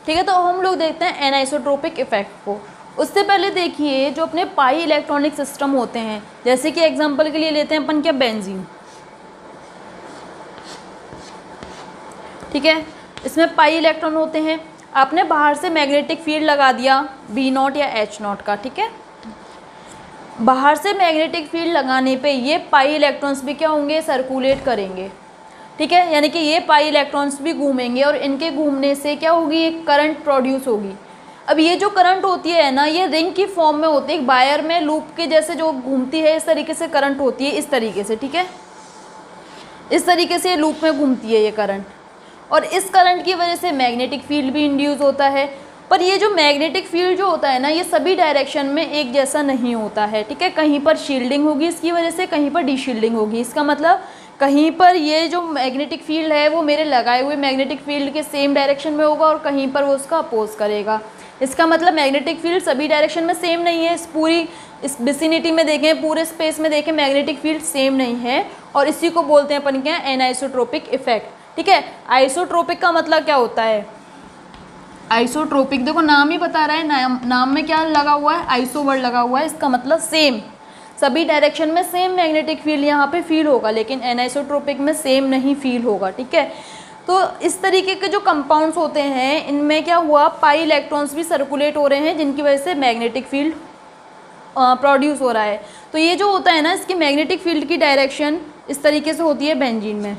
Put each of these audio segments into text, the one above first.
ठीक है। तो हम लोग देखते हैं एनाइसोट्रोपिक इफेक्ट को। उससे पहले देखिए जो अपने पाई इलेक्ट्रॉनिक सिस्टम होते हैं, जैसे कि एग्जांपल के लिए लेते हैं अपन क्या, बेंजीन। ठीक है, इसमें पाई इलेक्ट्रॉन होते हैं। आपने बाहर से मैग्नेटिक फील्ड लगा दिया B0 या H0 का। ठीक है, बाहर से मैग्नेटिक फील्ड लगाने पे ये पाई इलेक्ट्रॉन्स भी क्या होंगे, सर्कुलेट करेंगे। ठीक है, यानी कि ये पाई इलेक्ट्रॉन्स भी घूमेंगे और इनके घूमने से क्या होगी, एक करंट प्रोड्यूस होगी। अब ये जो करंट होती है ना, ये रिंग की फॉर्म में होती है, एक वायर में लूप के जैसे जो घूमती है, इस तरीके से करंट होती है, इस तरीके से। ठीक है, इस तरीके से लूप में घूमती है ये करंट, और इस करंट की वजह से मैग्नेटिक फील्ड भी इंड्यूस होता है। पर ये जो मैग्नेटिक फील्ड जो होता है ना, ये सभी डायरेक्शन में एक जैसा नहीं होता है। ठीक है, कहीं पर शील्डिंग होगी इसकी वजह से, कहीं पर डीशील्डिंग होगी। इसका मतलब कहीं पर ये जो मैग्नेटिक फील्ड है वो मेरे लगाए हुए मैग्नेटिक फील्ड के सेम डायरेक्शन में होगा और कहीं पर वो उसका अपोज करेगा। इसका मतलब मैग्नेटिक फील्ड सभी डायरेक्शन में सेम नहीं है। इस विसिनिटी में देखें, पूरे स्पेस में देखें, मैग्नेटिक फील्ड सेम नहीं है, और इसी को बोलते हैं अपन क्या, एनाइसोट्रोपिक इफेक्ट। ठीक है, आइसोट्रोपिक का मतलब क्या होता है, आइसोट्रोपिक देखो नाम ही बता रहा है, नाम में क्या लगा हुआ है, आइसो वर्ड लगा हुआ है। इसका मतलब सेम, सभी डायरेक्शन में सेम मैग्नेटिक फील्ड यहाँ पे फील होगा, लेकिन एनाइसोट्रोपिक में सेम नहीं फील होगा। ठीक है, तो इस तरीके के जो कंपाउंड्स होते हैं, इनमें क्या हुआ, पाई इलेक्ट्रॉन्स भी सर्कुलेट हो रहे हैं, जिनकी वजह से मैग्नेटिक फील्ड प्रोड्यूस हो रहा है। तो ये जो होता है ना, इसकी मैग्नेटिक फील्ड की डायरेक्शन इस तरीके से होती है बेंजीन में।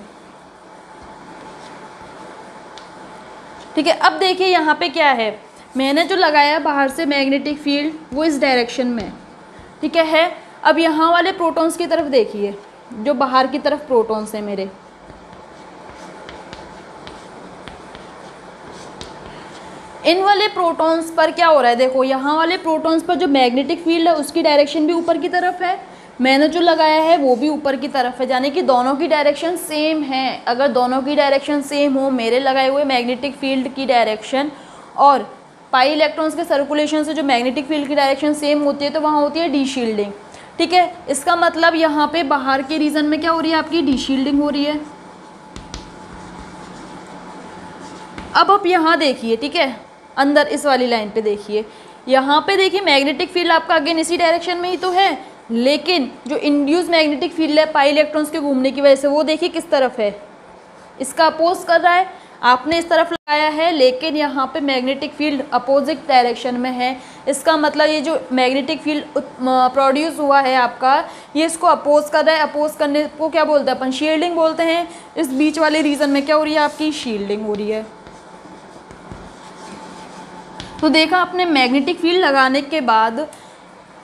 ठीक है, अब देखिए यहाँ पे क्या है, मैंने जो लगाया बाहर से मैग्नेटिक फील्ड वो इस डायरेक्शन में। ठीक है, अब यहाँ वाले प्रोटॉन्स की तरफ देखिए, जो बाहर की तरफ प्रोटॉन्स हैं मेरे, इन वाले प्रोटॉन्स पर क्या हो रहा है, देखो यहाँ वाले प्रोटॉन्स पर जो मैग्नेटिक फील्ड है उसकी डायरेक्शन भी ऊपर की तरफ है, मैंने जो लगाया है वो भी ऊपर की तरफ है, यानी कि दोनों की डायरेक्शन सेम है। अगर दोनों की डायरेक्शन सेम हो, मेरे लगाए हुए मैग्नेटिक फील्ड की डायरेक्शन और पाई इलेक्ट्रॉन्स के सर्कुलेशन से जो मैग्नेटिक फील्ड की डायरेक्शन सेम होती है, तो वहाँ होती है डीशील्डिंग। ठीक है, इसका मतलब यहाँ पे बाहर के रीजन में क्या हो रही है, आपकी डीशील्डिंग हो रही है। अब आप यहाँ देखिए, ठीक है, अंदर इस वाली लाइन पे देखिए, यहाँ पे देखिए मैग्नेटिक फील्ड आपका अगेन इसी डायरेक्शन में ही तो है, लेकिन जो इंड्यूस मैग्नेटिक फील्ड है पाई इलेक्ट्रॉन्स के घूमने की वजह से, वो देखिए किस तरफ है, इसका अपोज कर रहा है। आपने इस तरफ लगाया है, लेकिन यहाँ पे मैग्नेटिक फील्ड अपोजिट डायरेक्शन में है। इसका मतलब ये जो मैग्नेटिक फील्ड प्रोड्यूस हुआ है आपका, ये इसको अपोज कर रहा है। अपोज करने को क्या बोलते हैं अपन, शील्डिंग बोलते हैं। इस बीच वाले रीजन में क्या हो रही है, आपकी शील्डिंग हो रही है। तो देखा आपने, मैग्नेटिक फील्ड लगाने के बाद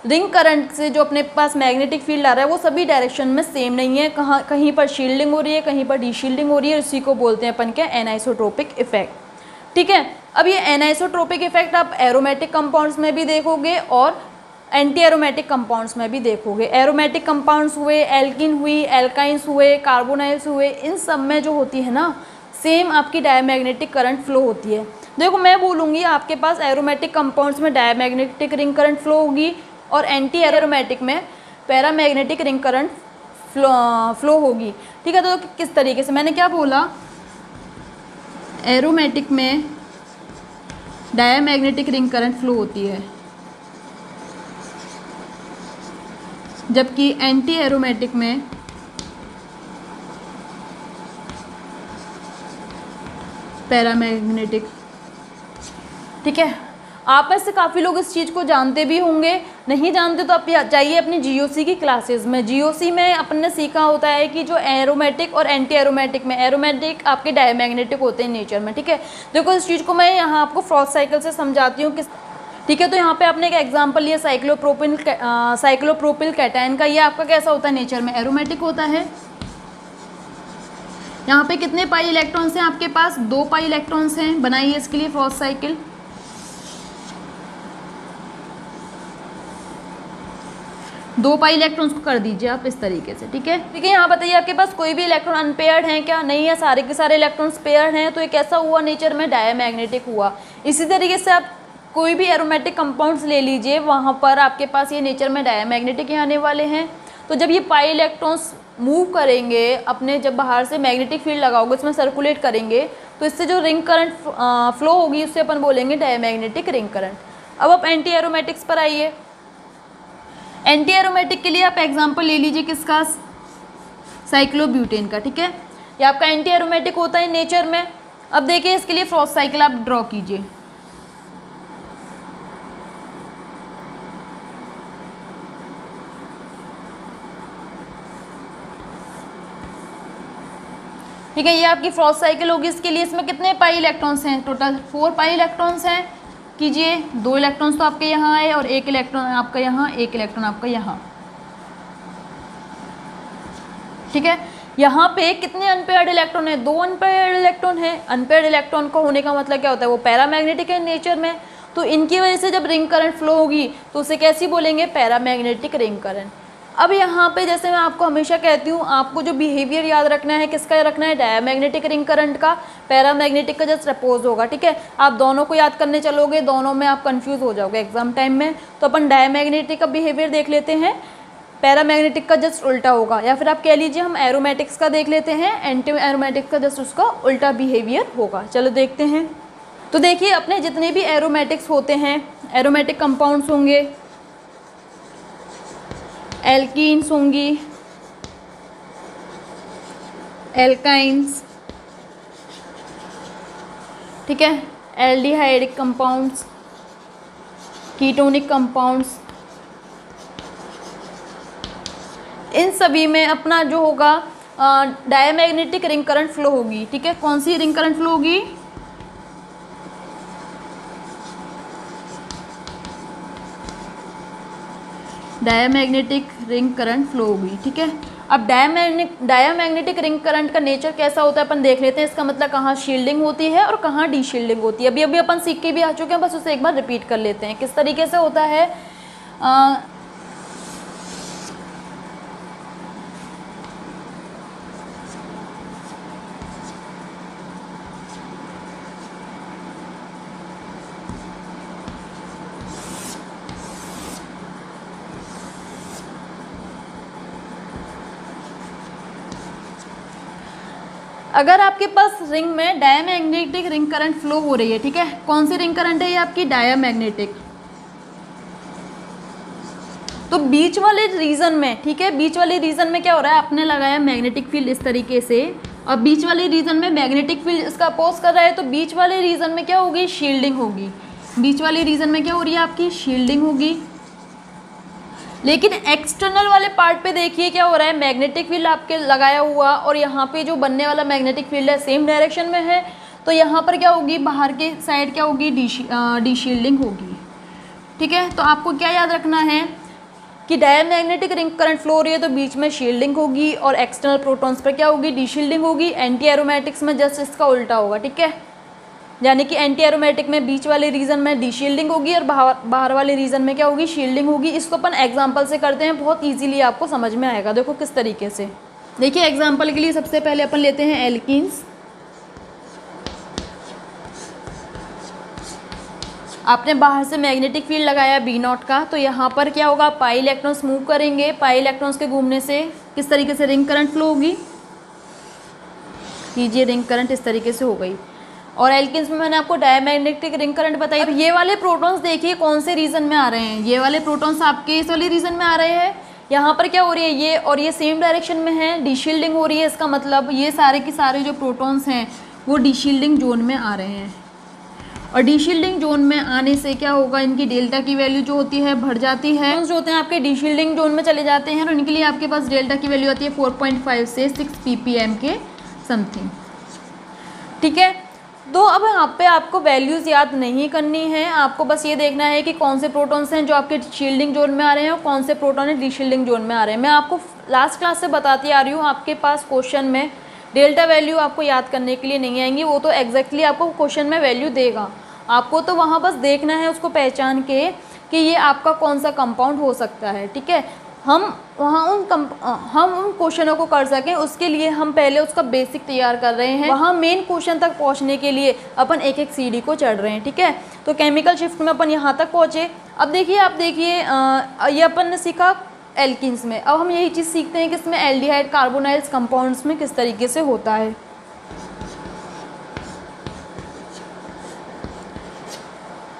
रिंग करंट से जो अपने पास मैग्नेटिक फील्ड आ रहा है वो सभी डायरेक्शन में सेम नहीं है, कहीं पर शील्डिंग हो रही है, कहीं पर डीशील्डिंग हो रही है। इसी को बोलते हैं अपन क्या, एनाइसोट्रोपिक इफेक्ट। ठीक है, अब ये एनाइसोट्रोपिक इफेक्ट आप एरोमेटिक कंपाउंड्स में भी देखोगे और एंटी एरोमेटिक कंपाउंड्स में भी देखोगे। एरोमेटिक कंपाउंड्स हुए, एल्किन हुई, एल्काइंस हुए, कार्बोनाइल्स हुए, इन सब में जो होती है ना, सेम आपकी डायमैग्नेटिक करंट फ्लो होती है। देखो मैं बोलूँगी आपके पास एरोमेटिक कंपाउंड्स में डायमैग्नेटिक रिंग करंट फ्लो होगी और एंटी एरोमेटिक में पैरामैग्नेटिक रिंग करंट फ्लो होगी। ठीक है, तो किस तरीके से, मैंने क्या बोला, एरोमेटिक में डायमैग्नेटिक रिंग करंट फ्लो होती है, जबकि एंटी एरोमेटिक में पैरामैग्नेटिक। ठीक है, आप में से काफ़ी लोग इस चीज़ को जानते भी होंगे, नहीं जानते तो आप जाइए अपनी जीओसी की क्लासेस में। जीओसी में अपन ने सीखा होता है कि जो एरोमेटिक और एंटी एरोमेटिक में, एरोमेटिक आपके डायमैग्नेटिक होते हैं नेचर में। ठीक है, देखो इस चीज़ को मैं यहाँ आपको फ्रॉस्ट साइकिल से समझाती हूँ। ठीक है, तो यहाँ पे आपने एक एग्जाम्पल लिया साइक्लोप्रोपिल कैटायन का। ये आपका कैसा होता है, नेचर में एरोमेटिक होता है। यहाँ पे कितने पाई इलेक्ट्रॉन्स हैं आपके पास, 2 पाई इलेक्ट्रॉन्स हैं। बनाइए इसके लिए फ्रॉस्ट साइकिल। दो पाई इलेक्ट्रॉन्स को कर दीजिए आप इस तरीके से। ठीक है, यहाँ बताइए आपके पास कोई भी इलेक्ट्रॉन अनपेयर्ड है क्या, नहीं है, सारे के सारे इलेक्ट्रॉन्स पेयर्ड हैं। तो ये कैसा हुआ, नेचर में डायमैग्नेटिक हुआ। इसी तरीके से आप कोई भी एरोमेटिक कंपाउंड्स ले लीजिए, वहाँ पर आपके पास ये नेचर में डायमैग्नेटिक ही आने वाले हैं। तो जब ये पाई इलेक्ट्रॉन्स मूव करेंगे अपने, जब बाहर से मैग्नेटिक फील्ड लगाओगे उसमें सर्कुलेट करेंगे तो इससे जो रिंग करंट फ्लो होगी उससे अपन बोलेंगे डायमैग्नेटिक रिंग करंट। अब आप एंटी एरोमेटिक्स पर आइए। एंटी एरोमेटिक के लिए आप एग्जांपल ले लीजिए किसका, साइक्लोब्यूटेन का, ठीक है। ये आपका एंटी एरोमेटिक होता है नेचर में। अब देखिए इसके लिए फ्रॉस्ट साइकिल आप ड्रॉ कीजिए। ठीक है, ये आपकी फ्रॉस्ट साइकिल होगी। इसके लिए इसमें कितने पाई इलेक्ट्रॉन्स हैं, टोटल 4 पाई इलेक्ट्रॉन्स हैं। कीजिए, 2 इलेक्ट्रॉन्स तो आपके यहाँ आए और 1 इलेक्ट्रॉन आपका यहाँ, 1 इलेक्ट्रॉन आपका यहाँ। ठीक है, यहाँ पे कितने अनपेयर्ड इलेक्ट्रॉन है, 2 अनपेयर्ड इलेक्ट्रॉन है। अनपेयर्ड इलेक्ट्रॉन का होने का मतलब क्या होता है, वो पैरामैग्नेटिक है नेचर में, तो इनकी वजह से जब रिंग करंट फ्लो होगी तो उसे कैसी बोलेंगे, पैरामैग्नेटिक रिंग करंट। अब यहाँ पे जैसे मैं आपको हमेशा कहती हूँ, आपको जो बिहेवियर याद रखना है, किसका रखना है, डायमैग्नेटिक रिंग करंट का। पैरामैग्नेटिक का जस्ट अपोज होगा, ठीक है। आप दोनों को याद करने चलोगे, दोनों में आप कंफ्यूज हो जाओगे एग्जाम टाइम में। तो अपन डायमैग्नेटिक का बिहेवियर देख लेते हैं, पैरामैग्नेटिक का जस्ट उल्टा होगा। या फिर आप कह लीजिए हम एरोमेटिक्स का देख लेते हैं, एंटी एरोमेटिक्स का जस्ट उसका उल्टा बिहेवियर होगा। चलो देखते हैं। तो देखिए अपने जितने भी एरोमेटिक्स होते हैं, एरोमेटिक कंपाउंड्स होंगे, एल्कीन्स होंगी, एल्काइंस, ठीक है, एल्डिहाइडिक कंपाउंड्स, कीटोनिक कंपाउंड्स, इन सभी में अपना जो होगा डायमैग्नेटिक रिंग करंट फ्लो होगी। ठीक है, कौन सी रिंग करंट फ्लो होगी, डायमैग्नेटिक रिंग करंट फ्लो होगी। ठीक है, अब डायमैग्नेटिक रिंग करंट का नेचर कैसा होता है अपन देख लेते हैं। इसका मतलब कहाँ शील्डिंग होती है और कहाँ डीशील्डिंग होती है। अभी अभी अपन सीख के भी आ चुके हैं, बस उसे एक बार रिपीट कर लेते हैं किस तरीके से होता है। अगर आपके पास रिंग में डायमैग्नेटिक रिंग करंट फ्लो हो रही है, ठीक है, कौन सी रिंग करंट है ये आपकी, डायमैग्नेटिक। तो बीच वाले रीजन में, ठीक है, बीच वाले रीजन में क्या हो रहा है, आपने लगाया मैग्नेटिक फील्ड इस तरीके से और बीच वाले रीजन में मैग्नेटिक फील्ड इसका अपोज कर रहा है, तो बीच वाले रीजन में क्या होगी, शील्डिंग होगी। बीच वाले रीजन में क्या हो रही है आपकी, शील्डिंग होगी। लेकिन एक्सटर्नल वाले पार्ट पे देखिए क्या हो रहा है, मैग्नेटिक फील्ड आपके लगाया हुआ और यहाँ पे जो बनने वाला मैग्नेटिक फील्ड है सेम डायरेक्शन में है, तो यहाँ पर क्या होगी, बाहर के साइड क्या होगी, डीशील्डिंग होगी। ठीक है, तो आपको क्या याद रखना है कि डायमैग्नेटिक रिंग करंट फ्लो हो रही है तो बीच में शील्डिंग होगी और एक्सटर्नल प्रोटॉन्स पर क्या होगी, डीशील्डिंग होगी। एंटी एरोमेटिक्स में जस्ट इसका उल्टा होगा। ठीक है, यानी कि एंटी एरोमेटिक में बीच वाले रीजन में डीशील्डिंग होगी और बाहर वाले रीजन में क्या होगी, शील्डिंग होगी। इसको अपन एग्जांपल से करते हैं, बहुत इजीली आपको समझ में आएगा। देखो किस तरीके से, देखिए एग्जांपल के लिए सबसे पहले अपन लेते हैं एल्कीन्स। आपने बाहर से मैग्नेटिक फील्ड लगाया B0 का, तो यहाँ पर क्या होगा, पाई इलेक्ट्रॉन्स मूव करेंगे। पाई इलेक्ट्रॉन्स के घूमने से किस तरीके से रिंग करंट फ्लो होगी, कीजिए, रिंग करंट इस तरीके से हो गई। और एल्किन्स में मैंने आपको डायमैग्नेटिक रिंग करंट बताई। अब ये वाले प्रोटॉन्स देखिए कौन से रीजन में आ रहे हैं, ये वाले प्रोटॉन्स आपके इस वाले रीजन में आ रहे हैं। यहाँ पर क्या हो रही है, ये और ये सेम डायरेक्शन में है, डीशील्डिंग हो रही है। इसका मतलब ये सारे के सारे जो प्रोटॉन्स हैं वो डीशील्डिंग जोन में आ रहे हैं और डीशील्डिंग जोन में आने से क्या होगा, इनकी डेल्टा की वैल्यू जो होती है बढ़ जाती है। जो होते हैं आपके डीशील्डिंग जोन में चले जाते हैं और इनके लिए आपके पास डेल्टा की वैल्यू आती है 4.5 से 6 ppm के समथिंग। ठीक है, तो अब यहाँ पे आपको वैल्यूज़ याद नहीं करनी है, आपको बस ये देखना है कि कौन से प्रोटॉन्स हैं जो आपके शील्डिंग जोन में आ रहे हैं और कौन से प्रोटॉन है डीशील्डिंग जोन में आ रहे हैं। मैं आपको लास्ट क्लास से बताती आ रही हूँ, आपके पास क्वेश्चन में डेल्टा वैल्यू आपको याद करने के लिए नहीं आएंगी, वो तो एग्जैक्टली आपको क्वेश्चन में वैल्यू देगा। आपको तो वहाँ बस देखना है उसको पहचान के कि ये आपका कौन सा कंपाउंड हो सकता है। ठीक है, हम उन क्वेश्चनों को कर सकें उसके लिए हम पहले उसका बेसिक तैयार कर रहे हैं। वहाँ मेन क्वेश्चन तक पहुँचने के लिए अपन एक एक सीढ़ी को चढ़ रहे हैं। ठीक है, तो केमिकल शिफ्ट में अपन यहाँ तक पहुँचे। अब देखिए, आप देखिए ये अपन ने सीखा एल्किन्स में। अब हम यही चीज़ सीखते हैं कि इसमें एल्डिहाइड कार्बोनाइल्स कंपाउंड्स में किस तरीके से होता है।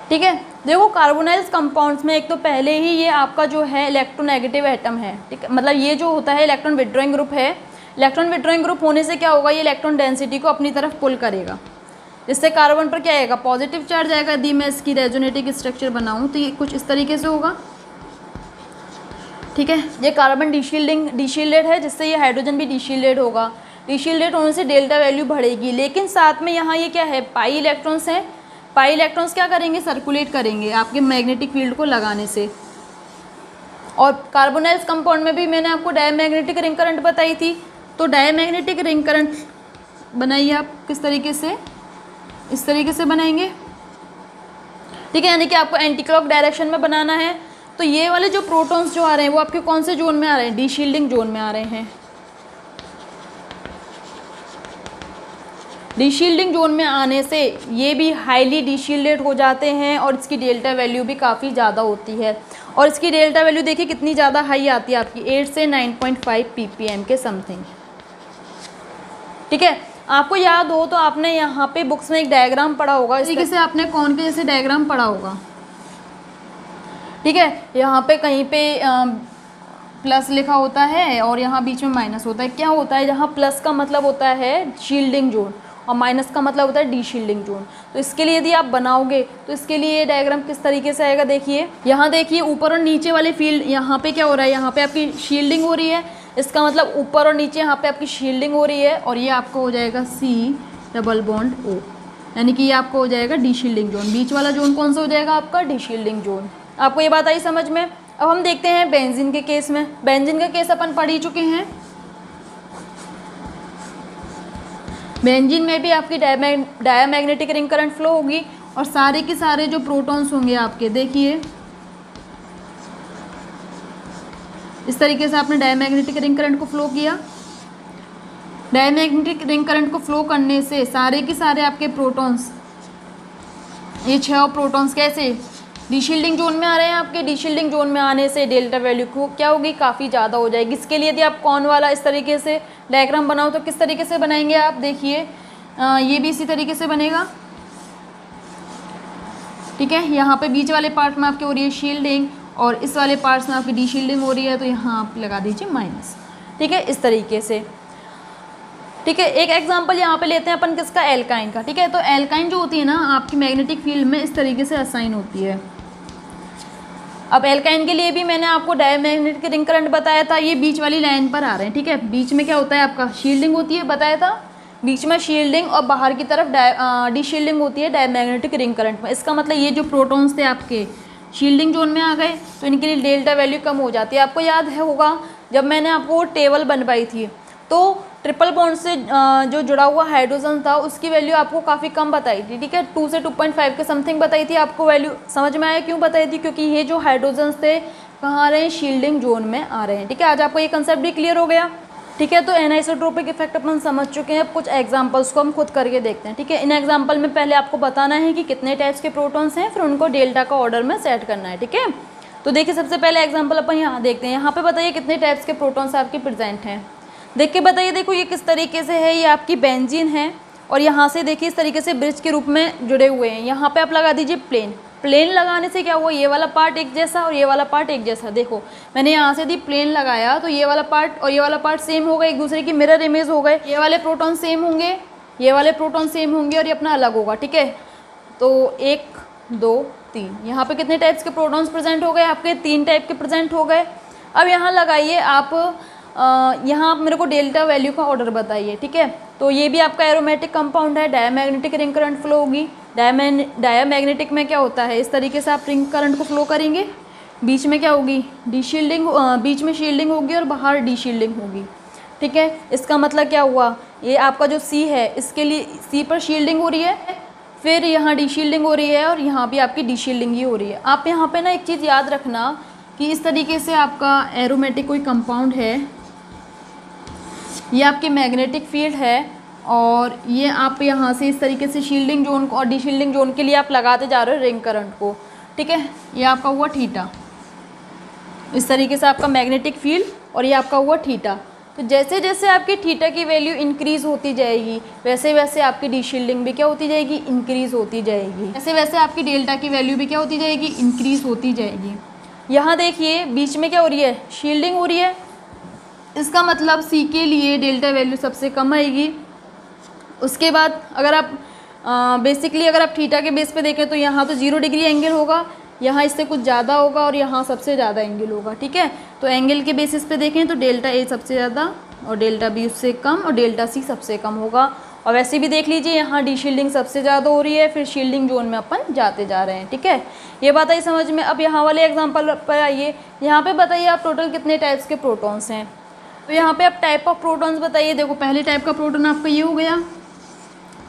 ठीक है, देखो कार्बोनाइल्स कंपाउंड्स में एक तो पहले ही ये आपका जो है इलेक्ट्रोनेगेटिव एटम है। ठीक है, मतलब ये जो होता है इलेक्ट्रॉन विड्रॉइंग ग्रुप है। इलेक्ट्रॉन विड्रॉइंग ग्रुप होने से क्या होगा, ये इलेक्ट्रॉन डेंसिटी को अपनी तरफ पुल करेगा, इससे कार्बन पर क्या आएगा, पॉजिटिव चार्ज आएगा। यदि मैं इसकी रेजोनेटिव स्ट्रक्चर बनाऊं तो ये कुछ इस तरीके से होगा। ठीक है, ये कार्बन डीशील्डेड है, जिससे ये हाइड्रोजन भी डीशील्डेड होगा। डीशील्डेड होने से डेल्टा वैल्यू बढ़ेगी, लेकिन साथ में यहाँ ये क्या है, पाई इलेक्ट्रॉन्स हैं। पाई इलेक्ट्रॉन्स क्या करेंगे, सर्कुलेट करेंगे आपके मैग्नेटिक फील्ड को लगाने से। और कार्बोनाइल्स कंपाउंड में भी मैंने आपको डायमैग्नेटिक रिंग करंट बताई थी। तो डायमैग्नेटिक रिंग करंट बनाइए आप किस तरीके से, इस तरीके से बनाएंगे। ठीक है, यानी कि आपको एंटी क्लॉक डायरेक्शन में बनाना है। तो ये वाले जो प्रोटॉन्स जो आ रहे हैं वो आपके कौन से जोन में आ रहे हैं, डीशील्डिंग जोन में आ रहे हैं। डीशील्डिंग जोन में आने से ये भी हाईली डीशील्डेड हो जाते हैं और इसकी डेल्टा वैल्यू भी काफ़ी ज़्यादा होती है। और इसकी डेल्टा वैल्यू देखिए कितनी ज़्यादा हाई आती है आपकी, 8 से 9.5 ppm के समथिंग। ठीक है, आपको याद हो तो आपने यहाँ पे बुक्स में एक डायग्राम पढ़ा होगा, इस तरीके से आपने कौन के जैसे डायग्राम पढ़ा होगा। ठीक है, यहाँ पे कहीं पे प्लस लिखा होता है और यहाँ बीच में माइनस होता है। क्या होता है, जहाँ प्लस का मतलब होता है शील्डिंग जोन और माइनस का मतलब होता है डीशील्डिंग जोन। तो इसके लिए यदि आप बनाओगे तो इसके लिए ये डायग्राम किस तरीके से आएगा, देखिए यहाँ देखिए ऊपर और नीचे वाले फील्ड, यहाँ पे क्या हो रहा है, यहाँ पे आपकी शील्डिंग हो रही है, इसका मतलब ऊपर और नीचे यहाँ पे आपकी शील्डिंग हो रही है। और ये आपको हो जाएगा C≡O, यानी कि ये आपको हो जाएगा डीशील्डिंग जोन। बीच वाला जोन कौन सा हो जाएगा आपका, डीशील्डिंग जोन। आपको ये बात आई समझ में। अब हम देखते हैं बेंजीन के केस में। बेंजीन का केस अपन पढ़ ही चुके हैं। बेंजीन में भी आपकी डायमैग्नेटिक रिंग करंट फ्लो होगी और सारे के सारे जो प्रोटॉन्स होंगे आपके, देखिए इस तरीके से आपने डायमैग्नेटिक रिंग करंट को फ्लो किया। डायमैग्नेटिक रिंग करंट को फ्लो करने से सारे के सारे आपके प्रोटॉन्स, ये 6 प्रोटॉन्स कैसे डीशील्डिंग जोन में आ रहे हैं। आपके डीशील्डिंग जोन में आने से डेल्टा वैल्यू को क्या होगी, काफ़ी ज़्यादा हो जाएगी। इसके लिए यदि आप कौन वाला इस तरीके से डायग्राम बनाओ तो किस तरीके से बनाएंगे आप, देखिए ये भी इसी तरीके से बनेगा। ठीक है, यहाँ पे बीच वाले पार्ट में आपके हो रही है शील्डिंग और इस वाले पार्ट्स में आपकी डीशील्डिंग हो रही है, तो यहाँ आप लगा दीजिए माइनस। ठीक है, इस तरीके से। ठीक है, एक एग्जांपल यहाँ पे लेते हैं अपन किसका, एल्काइन का। ठीक है, तो एल्काइन जो होती है ना आपकी मैग्नेटिक फील्ड में इस तरीके से असाइन होती है। अब एल्काइन के लिए भी मैंने आपको डायमैग्नेटिक रिंग करंट बताया था, ये बीच वाली लाइन पर आ रहे हैं। ठीक है, बीच में क्या होता है आपका, शील्डिंग होती है, बताया था बीच में शील्डिंग और बाहर की तरफ डीशील्डिंग होती है डायमैग्नेटिक रिंग करंट में। इसका मतलब ये जो प्रोटॉन्स थे आपके शील्डिंग जोन में आ गए तो इनके लिए डेल्टा वैल्यू कम हो जाती है। आपको याद है होगा जब मैंने आपको टेबल बनवाई थी तो ट्रिपल बॉन्ड से जो जुड़ा हुआ हाइड्रोजन था उसकी वैल्यू आपको काफ़ी कम बताई थी। ठीक है, 2 से 2.5 के समथिंग बताई थी आपको वैल्यू। समझ में आया क्यों बताई थी, क्योंकि ये जो हाइड्रोजन थे कहाँ आ रहे हैं, शील्डिंग जोन में आ रहे हैं। ठीक है, आज आपको ये कंसेप्ट भी क्लियर हो गया। ठीक है, तो एनाइसोट्रोपिक इफेक्ट अपन समझ चुके हैं। अब कुछ एग्जांपल्स को हम खुद करके देखते हैं। ठीक है, इन एग्जांपल में पहले आपको बताना है कि कितने टाइप्स के प्रोटॉन्स हैं, फिर उनको डेल्टा का ऑर्डर में सेट करना है। ठीक है, तो देखिए सबसे पहले एग्जांपल अपन यहाँ देखते हैं। यहाँ पे बताइए कितने टाइप्स के प्रोटॉन्स आपके प्रेजेंट हैं, देख के बताइए। देखो ये किस तरीके से है, ये आपकी बेंजीन है और यहाँ से देखिए इस तरीके से ब्रिज के रूप में जुड़े हुए हैं। यहाँ पे आप लगा दीजिए प्लेन। प्लेन लगाने से क्या हुआ, ये वाला पार्ट एक जैसा और ये वाला पार्ट एक जैसा। देखो मैंने यहाँ से यदि प्लेन लगाया तो ये वाला पार्ट और ये वाला पार्ट सेम हो गए, एक दूसरे की मिरर इमेज हो गए। ये वाले प्रोटॉन सेम होंगे, ये वाले प्रोटॉन सेम होंगे और ये अपना अलग होगा। ठीक है, तो 1 2 3 यहाँ पे कितने टाइप्स के प्रोटॉन्स प्रेजेंट हो गए आपके, 3 टाइप के प्रेजेंट हो गए। अब यहाँ लगाइए आप यहाँ आप मेरे को डेल्टा वैल्यू का ऑर्डर बताइए। ठीक है, तो ये भी आपका एरोमेटिक कंपाउंड है, डायमैग्नेटिक रिंग करंट फ्लो होगी। डायमैग्नेटिक में क्या होता है, इस तरीके से आप रिंग करंट को फ्लो करेंगे, बीच में क्या होगी, डीशील्डिंग, बीच में शील्डिंग होगी और बाहर डीशील्डिंग होगी। ठीक है, इसका मतलब क्या हुआ, ये आपका जो C है इसके लिए C पर शील्डिंग हो रही है, फिर यहाँ डीशील्डिंग हो रही है और यहाँ भी आपकी डीशील्डिंग ही हो रही है। आप यहाँ पे ना एक चीज़ याद रखना कि इस तरीके से आपका एरोमेटिक कोई कंपाउंड है, ये आपकी मैग्नेटिक फील्ड है और ये आप यहाँ से इस तरीके से शील्डिंग जोन को और डीशील्डिंग जोन के लिए आप लगाते जा रहे हो रिंग करंट को। ठीक है, ये आपका हुआ थीटा। इस तरीके से आपका मैग्नेटिक फील्ड, और ये आपका हुआ थीटा। तो जैसे जैसे आपकी थीटा की वैल्यू इंक्रीज़ होती जाएगी वैसे वैसे आपकी डी शील्डिंग भी क्या होती जाएगी, इंक्रीज़ होती जाएगी। वैसे वैसे आपकी डेल्टा की वैल्यू भी क्या होती जाएगी, इंक्रीज़ होती जाएगी। यहाँ देखिए बीच में क्या हो रही है, शील्डिंग हो रही है। इसका मतलब सी के लिए डेल्टा वैल्यू सबसे कम आएगी। उसके बाद अगर आप बेसिकली अगर आप थीटा के बेस पे देखें तो यहाँ तो 0 डिग्री एंगल होगा, यहाँ इससे कुछ ज़्यादा होगा और यहाँ सबसे ज़्यादा एंगल होगा। ठीक है, तो एंगल के बेसिस पे देखें तो डेल्टा ए सबसे ज़्यादा और डेल्टा बी उससे कम और डेल्टा सी सबसे कम होगा। और वैसे भी देख लीजिए यहाँ डी शील्डिंग सबसे ज़्यादा हो रही है, फिर शील्डिंग जोन में अपन जाते जा रहे हैं। ठीक है, ये बात आई समझ में। अब यहाँ वाले एग्जाम्पल पर आइए। यहाँ पर बताइए आप टोटल कितने टाइप्स के प्रोटॉन्स हैं। तो यहाँ पर आप टाइप ऑफ प्रोटॉन्स बताइए। देखो पहले टाइप का प्रोटॉन आपका ये हो गया,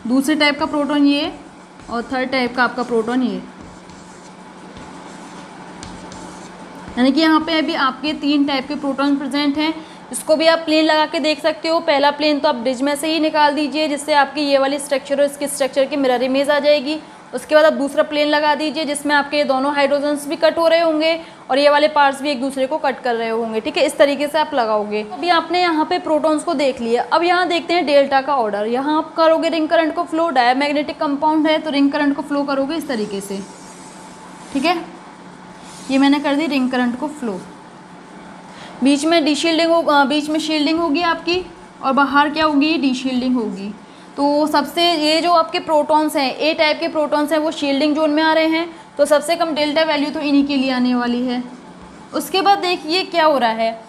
दूसरे टाइप का प्रोटॉन ये, और थर्ड टाइप का आपका प्रोटॉन ये। यानी कि यहाँ पे अभी आपके 3 टाइप के प्रोटॉन प्रेजेंट हैं। इसको भी आप प्लेन लगा के देख सकते हो। पहला प्लेन तो आप ब्रिज में से ही निकाल दीजिए जिससे आपकी ये वाली स्ट्रक्चर और इसके स्ट्रक्चर की मिरर इमेज आ जाएगी। उसके बाद आप दूसरा प्लेन लगा दीजिए जिसमें आपके दोनों हाइड्रोजन्स भी कट हो रहे होंगे और ये वाले पार्ट्स भी एक दूसरे को कट कर रहे होंगे। ठीक है, इस तरीके से आप लगाओगे। अभी आपने यहाँ पे प्रोटॉन्स को देख लिया। अब यहाँ देखते हैं डेल्टा का ऑर्डर। यहाँ आप करोगे रिंग करंट को फ्लो, डायमैग्नेटिक कंपाउंड है तो रिंग करंट को फ्लो करोगे इस तरीके से। ठीक है, ये मैंने कर दी रिंग करंट को फ्लो। बीच में डी शील्डिंग हो, बीच में शील्डिंग होगी आपकी और बाहर क्या होगी, डी शील्डिंग होगी। तो सबसे ये जो आपके प्रोटॉन्स हैं, ए टाइप के प्रोटॉन्स हैं, वो शील्डिंग जोन में आ रहे हैं, तो सबसे कम डेल्टा वैल्यू तो इन्हीं के लिए आने वाली है। उसके बाद देखिए क्या हो रहा है,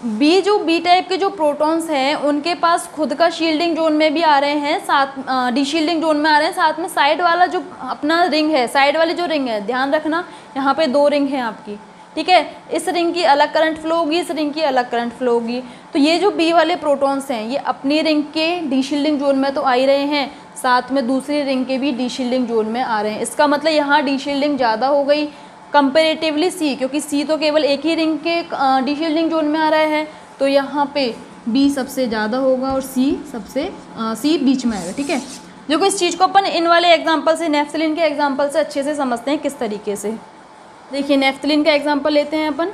बी टाइप के जो प्रोटॉन्स हैं उनके पास खुद का शील्डिंग जोन में भी आ रहे हैं, साथ डी शील्डिंग जोन में आ रहे हैं, साथ में साइड वाला जो अपना रिंग है, साइड वाली जो रिंग है, ध्यान रखना यहाँ पे 2 रिंग हैं आपकी। ठीक है, इस रिंग की अलग करंट फ्लो होगी, इस रिंग की अलग करंट फ्लो होगी। तो ये जो बी वाले प्रोटॉन्स हैं ये अपनी रिंग के डी शील्डिंग जोन में तो आ ही रहे हैं, साथ में दूसरी रिंग के भी डी शील्डिंग जोन में आ रहे हैं। इसका मतलब यहाँ डी शील्डिंग ज़्यादा हो गई कंपेरेटिवली सी, क्योंकि सी तो केवल एक ही रिंग के डी शील्डिंग जोन में आ रहा है, तो यहाँ पे बी सबसे ज़्यादा होगा और सी बीच में आएगा। ठीक है, देखो इस चीज़ को अपन इन वाले एग्जांपल से, नेफ्थलीन के एग्जांपल से अच्छे से समझते हैं किस तरीके से। देखिए नेफ्थलीन का एग्जांपल लेते हैं अपन।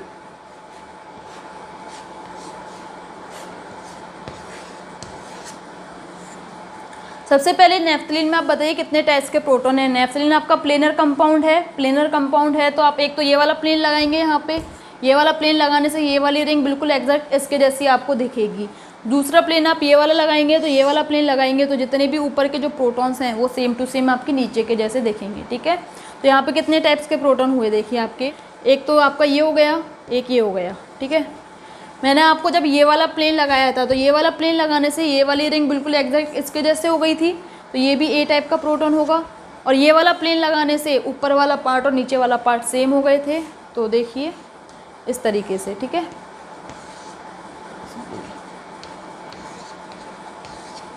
सबसे पहले नेफ्थलीन में आप बताइए कितने टाइप्स के प्रोटॉन हैं। नेफ्थलीन आपका प्लेनर कंपाउंड है। प्लेनर कंपाउंड है तो आप एक तो ये वाला प्लेन लगाएंगे, यहाँ पे ये वाला प्लेन लगाने से ये वाली रिंग बिल्कुल एग्जैक्ट इसके जैसी आपको दिखेगी। दूसरा प्लेन आप ये वाला लगाएंगे तो ये वाला प्लेन लगाएंगे तो जितने भी ऊपर के जो प्रोटॉन्स हैं वो सेम टू सेम आपके नीचे के जैसे दिखेंगे। ठीक है, तो यहाँ पे कितने टाइप्स के प्रोटॉन हुए देखिए आपके, एक तो आपका ये हो गया, एक ये हो गया। ठीक है, मैंने आपको जब ये वाला प्लेन लगाया था तो ये वाला प्लेन लगाने से ये वाली रिंग बिल्कुल एग्जैक्ट इसके जैसे हो गई थी, तो ये भी ए टाइप का प्रोटॉन होगा। और ये वाला प्लेन लगाने से ऊपर वाला पार्ट और नीचे वाला पार्ट सेम हो गए थे, तो देखिए इस तरीके से। ठीक है,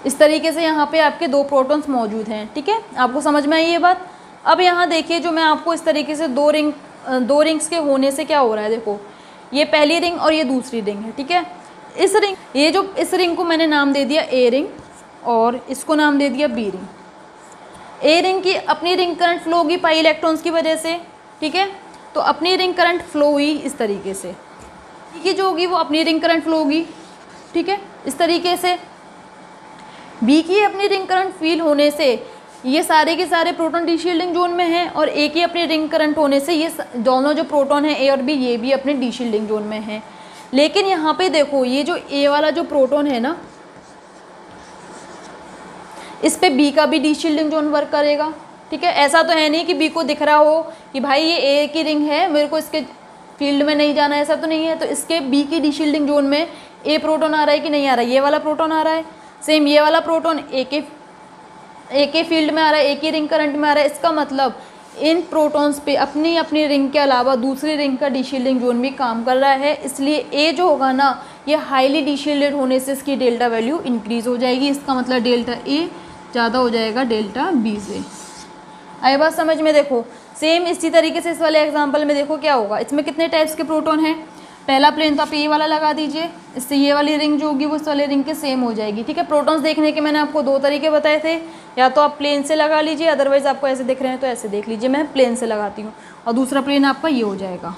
इस तरीके से यहाँ पे आपके 2 प्रोटॉन्स मौजूद हैं। ठीक है, आपको समझ में आई ये बात। अब यहाँ देखिए जो मैं आपको इस तरीके से 2 रिंग्स के होने से क्या हो रहा है, देखो ये पहली रिंग और ये दूसरी रिंग है। ठीक है, इस रिंग को मैंने नाम दे दिया ए रिंग और इसको नाम दे दिया बी रिंग। ए रिंग की अपनी रिंग करंट फ्लो होगी पाई इलेक्ट्रॉन्स की वजह से। ठीक है, तो अपनी रिंग करंट फ्लो हुई इस तरीके से, ठीक है, जो होगी वो अपनी रिंग करंट फ्लो होगी। ठीक है, इस तरीके से बी की अपनी रिंग करंट फील होने से ये सारे के सारे प्रोटॉन डी शील्डिंग जोन में हैं और ए की अपनी रिंग करंट होने से ये दोनों जो प्रोटॉन हैं ए और बी ये भी अपने डी शील्डिंग जोन में हैं। लेकिन यहाँ पे देखो ये जो ए वाला जो प्रोटॉन है ना, इस पे बी का भी डी शील्डिंग जोन वर्क करेगा। ठीक है, ऐसा तो है नहीं कि बी को दिख रहा हो कि भाई ये ए की रिंग है मेरे को इसके फील्ड में नहीं जाना, ऐसा तो नहीं है। तो इसके बी की डी शील्डिंग जोन में ए प्रोटॉन आ रहा है कि नहीं आ रहा है, ये वाला प्रोटॉन आ रहा है। सेम ये वाला प्रोटॉन ए के फील्ड में आ रहा है, ए की रिंग करंट में आ रहा है। इसका मतलब इन प्रोटॉन्स पे अपनी अपनी रिंग के अलावा दूसरी रिंग का डी शील्डिंग जोन भी काम कर रहा है। इसलिए ए जो होगा ना ये हाईली डी शील्डेड होने से इसकी डेल्टा वैल्यू इंक्रीज हो जाएगी। इसका मतलब डेल्टा ए ज़्यादा हो जाएगा डेल्टा बी से। आई बात समझ में। देखो सेम इसी तरीके से इस वाले एग्जाम्पल में देखो क्या होगा। इसमें कितने टाइप्स के प्रोटॉन हैं। पहला प्लेन तो आप ये वाला लगा दीजिए, इससे ये वाली रिंग जो होगी वो इस वाले रिंग के सेम हो जाएगी। ठीक है, प्रोटॉन्स देखने के मैंने आपको 2 तरीके बताए थे, या तो आप प्लेन से लगा लीजिए, अदरवाइज आपको ऐसे दिख रहे हैं तो ऐसे देख लीजिए। मैं प्लेन से लगाती हूँ और दूसरा प्लेन आपका ये हो जाएगा।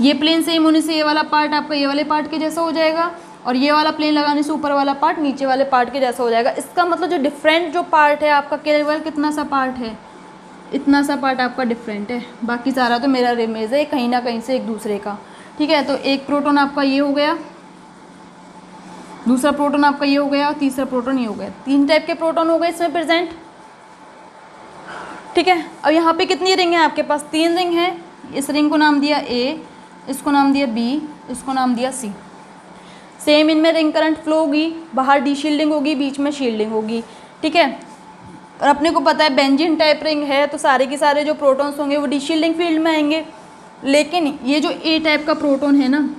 ये प्लेन सेम होने से ये वाला पार्ट आपका ये वाले पार्ट के जैसा हो जाएगा, और ये वाला प्लेन लगाने से ऊपर वाला पार्ट नीचे वाले पार्ट के जैसा हो जाएगा। इसका मतलब जो डिफरेंट जो पार्ट है आपका, केवल कितना सा पार्ट है, इतना सा पार्ट आपका डिफरेंट है, बाकी सारा तो मेरा इमेज है कहीं ना कहीं से एक दूसरे का। ठीक है, तो एक प्रोटॉन आपका ये हो गया, दूसरा प्रोटॉन आपका ये हो गया, तीसरा प्रोटॉन ये हो गया। 3 टाइप के प्रोटॉन हो गए इसमें प्रेजेंट। ठीक है, अब यहाँ पे कितनी रिंग है आपके पास? 3 रिंग है। इस रिंग को नाम दिया A, इसको नाम दिया B, इसको नाम दिया C। सेम इनमें रिंग करंट फ्लो होगी, बाहर डीशील्डिंग होगी, बीच में शील्डिंग होगी। ठीक है, और अपने को पता है बेंजीन टाइप रिंग है तो सारे के सारे जो प्रोटॉन्स होंगे वो डीशील्डिंग फील्ड में आएंगे। लेकिन ये जो A टाइप का प्रोटॉन है ना,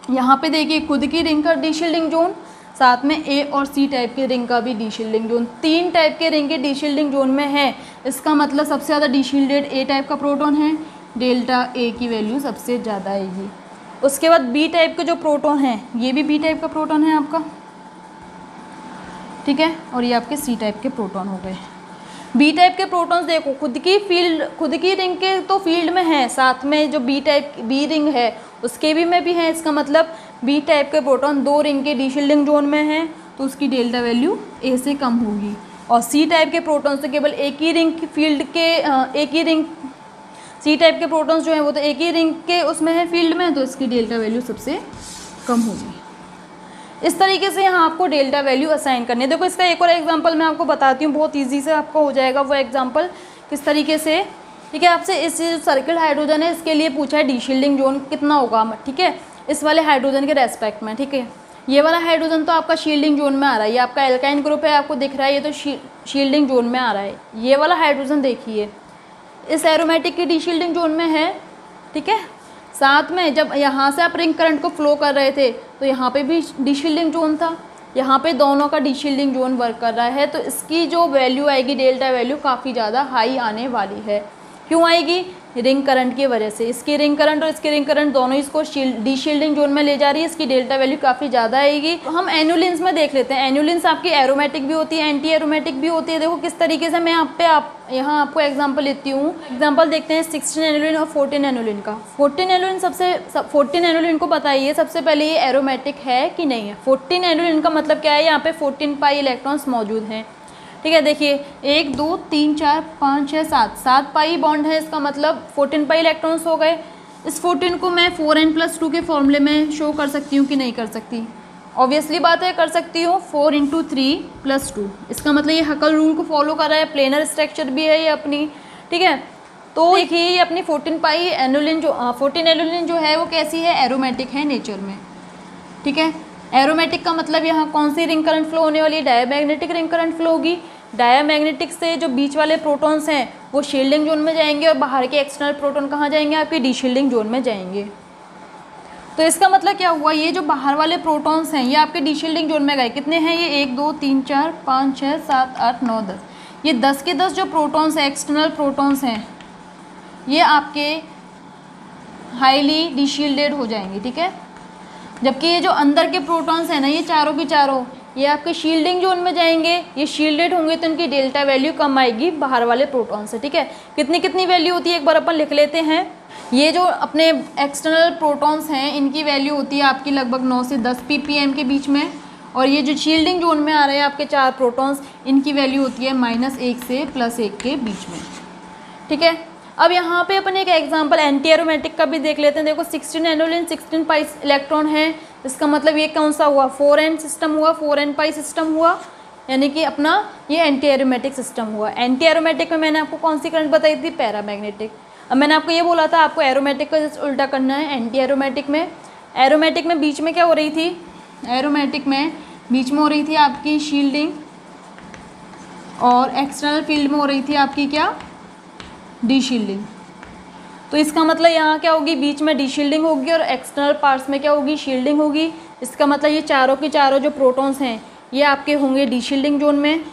यहाँ पे देखिए खुद की रिंग का डीशील्डिंग जोन, साथ में A और C टाइप के रिंग का भी डीशील्डिंग जोन, 3 टाइप के रिंग के डीशील्डिंग जोन में है। इसका मतलब सबसे ज़्यादा डीशील्डेड A टाइप का प्रोटॉन है, डेल्टा A की वैल्यू सबसे ज़्यादा आएगी। उसके बाद B टाइप के जो प्रोटॉन हैं, ये भी B टाइप का प्रोटॉन है आपका। ठीक है, और ये आपके C टाइप के प्रोटॉन हो गए। B टाइप के प्रोटॉन्स देखो खुद की रिंग के तो फील्ड में है, साथ में जो B रिंग है उसके भी में भी है। इसका मतलब B टाइप के प्रोटॉन 2 रिंग के डीशील्डिंग जोन में है तो उसकी डेल्टा वैल्यू A से कम होगी। और C टाइप के प्रोटॉन्स तो केवल एक ही रिंग फील्ड के एक ही रिंग, C टाइप के प्रोटॉन्स जो हैं वो तो एक ही रिंग के उसमें है फील्ड में, तो इसकी डेल्टा वैल्यू सबसे कम होगी। इस तरीके से यहाँ आपको डेल्टा वैल्यू असाइन करनी है। देखो इसका एक और एग्जांपल मैं आपको बताती हूँ, बहुत इजी से आपको हो जाएगा वो एग्जांपल किस तरीके से। ठीक है, आपसे इस सर्किल हाइड्रोजन है इसके लिए पूछा है डीशील्डिंग जोन कितना होगा। ठीक है, इस वाले हाइड्रोजन के रेस्पेक्ट में। ठीक है, ये वाला हाइड्रोजन तो आपका शील्डिंग जोन में आ रहा है, ये आपका एल्काइन ग्रुप है, आपको दिख रहा है, ये तो शील्डिंग जोन में आ रहा है। ये वाला हाइड्रोजन देखिए इस एरोमेटिक की डीशील्डिंग जोन में है। ठीक है, साथ में जब यहाँ से आप रिंग करंट को फ्लो कर रहे थे तो यहाँ पे भी डीशील्डिंग जोन था, यहाँ पे दोनों का डीशील्डिंग जोन वर्क कर रहा है, तो इसकी जो वैल्यू आएगी डेल्टा वैल्यू काफ़ी ज़्यादा हाई आने वाली है। क्यों आएगी? रिंग करंट की वजह से। इसकी रिंग करंट और इसकी रिंग करंट दोनों इसको डीशील्डिंग जोन में ले जा रही है, इसकी डेल्टा वैल्यू काफ़ी ज़्यादा आएगी। तो हम एनुलिन्स में देख लेते हैं। एनुलिन्स आपकी एरोमेटिक भी होती है, एंटी एरोमेटिक भी होती है। देखो किस तरीके से मैं यहाँ आपको एग्जाम्पल लेती हूँ। एग्जाम्पल देखते हैं 16 एनुलिन और 14 एनुलिन का। 14 एनुलिन को बताइए सबसे पहले ये एरोमेटिक है कि नहीं है। 14 एनुलिन का मतलब क्या है? यहाँ पे 14 पाई इलेक्ट्रॉन्स मौजूद हैं। ठीक है, देखिए 1 2 3 4 5 6 7 पाई बॉन्ड है, इसका मतलब 14 पाई इलेक्ट्रॉन्स हो गए। इस 14 को मैं 4n+2 के फॉर्मूले में शो कर सकती हूँ कि नहीं कर सकती? ऑब्वियसली बात है कर सकती हूँ। 4 × 3 + 2, इसका मतलब ये हकल रूल को फॉलो कर रहा है, प्लेनर स्ट्रक्चर भी है ये अपनी। ठीक है, तो देखिए ये अपनी 14 पाई एनुलिन जो 14 एनुलिन जो है वो कैसी है? एरोमेटिक है नेचर में। ठीक है, एरोमेटिक का मतलब यहाँ कौन सी रिंग करंट फ्लो होने वाली है? डायमैग्नेटिक रिंग करंट फ्लो होगी। डायमैग्नेटिक से जो बीच वाले प्रोटॉन्स हैं वो शील्डिंग जोन में जाएंगे और बाहर के एक्सटर्नल प्रोटॉन कहाँ जाएंगे? आपके डीशील्डिंग जोन में जाएंगे। तो इसका मतलब क्या हुआ? ये जो बाहर वाले प्रोटॉन्स हैं ये आपके डीशील्डिंग जोन में गए। कितने हैं ये? 1 2 3 4 5 6 7 8 9 10। ये 10 के 10 जो प्रोटॉन्स हैं, एक्सटर्नल प्रोटॉन्स हैं, ये आपके हाईली डीशील्डेड हो जाएंगे। ठीक है, जबकि ये जो अंदर के प्रोटॉन्स हैं ना, ये चारों के चारों ये आपके शील्डिंग जोन में जाएंगे। ये शील्डेड होंगे तो इनकी डेल्टा वैल्यू कम आएगी बाहर वाले प्रोटॉन से। ठीक है, कितनी कितनी वैल्यू होती है एक बार अपन लिख लेते हैं। ये जो अपने एक्सटर्नल प्रोटॉन्स हैं इनकी वैल्यू होती है आपकी लगभग 9 से 10 ppm के बीच में, और ये जो शील्डिंग जोन में आ रहे हैं आपके 4 प्रोटॉन्स, इनकी वैल्यू होती है -1 से +1 के बीच में। ठीक है, अब यहाँ पे अपन एक एग्जांपल एंटी एरोमेटिक का भी देख लेते हैं। देखो 16 एनुलिन 16 पाई इलेक्ट्रॉन है, इसका मतलब ये कौन सा हुआ? 4n सिस्टम हुआ, 4n पाई सिस्टम हुआ, यानी कि अपना ये एंटी एरोमेटिक सिस्टम हुआ। एंटी एरोमेटिक में मैंने आपको कौन सी करंट बताई थी? पैरामैग्नेटिक। अब मैंने आपको ये बोला था आपको एरोमेटिक का जस्ट उल्टा करना है। एंटी एरोमेटिक में बीच में क्या हो रही थी? एरोमेटिक में बीच में हो रही थी आपकी शील्डिंग, और एक्सटर्नल फील्ड में हो रही थी आपकी क्या? डीशील्डिंग। तो इसका मतलब यहाँ क्या होगी? बीच में डीशील्डिंग होगी और एक्सटर्नल पार्ट्स में क्या होगी? शील्डिंग होगी। इसका मतलब ये चारों के चारों जो प्रोटॉन्स हैं ये आपके होंगे डीशील्डिंग जोन में,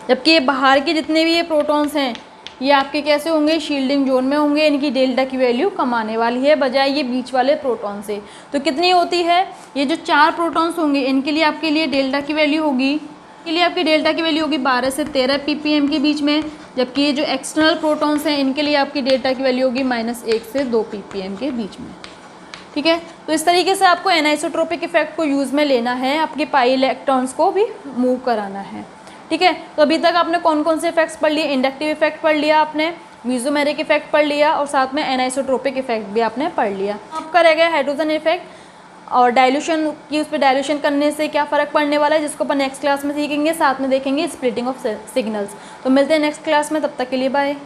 जबकि ये बाहर के जितने भी ये प्रोटॉन्स हैं ये आपके कैसे होंगे? शील्डिंग जोन में होंगे। इनकी डेल्टा की वैल्यू कम आने वाली है बजाय ये बीच वाले प्रोटॉन से। तो कितनी होती है? ये जो 4 प्रोटॉन्स होंगे इनके लिए आपके लिए डेल्टा की वैल्यू होगी, के लिए आपकी डेल्टा की वैल्यू होगी 12 से 13 ppm के बीच में, जबकि ये जो एक्सटर्नल प्रोटॉन्स हैं इनके लिए आपकी डेल्टा की वैल्यू होगी -1 से 2 ppm के बीच में। ठीक है, तो इस तरीके से आपको एनाइसोट्रोपिक इफेक्ट को यूज़ में लेना है, आपके पाई इलेक्ट्रॉन्स को भी मूव कराना है। ठीक है, तो अभी तक आपने कौन कौन से इफेक्ट्स पढ़ लिए? इंडक्टिव इफेक्ट पढ़ लिया आपने, मीजोमेरिक इफेक्ट पढ़ लिया और साथ में एनाइसोट्रोपिक इफेक्ट भी आपने पढ़ लिया। आपका रह गया हाइड्रोजन इफेक्ट और डाइल्यूशन की, उस पर डाइल्यूशन करने से क्या फ़र्क पड़ने वाला है, जिसको अपन नेक्स्ट क्लास में सीखेंगे, साथ में देखेंगे स्प्लिटिंग ऑफ सिग्नल्स। तो मिलते हैं नेक्स्ट क्लास में, तब तक के लिए बाय।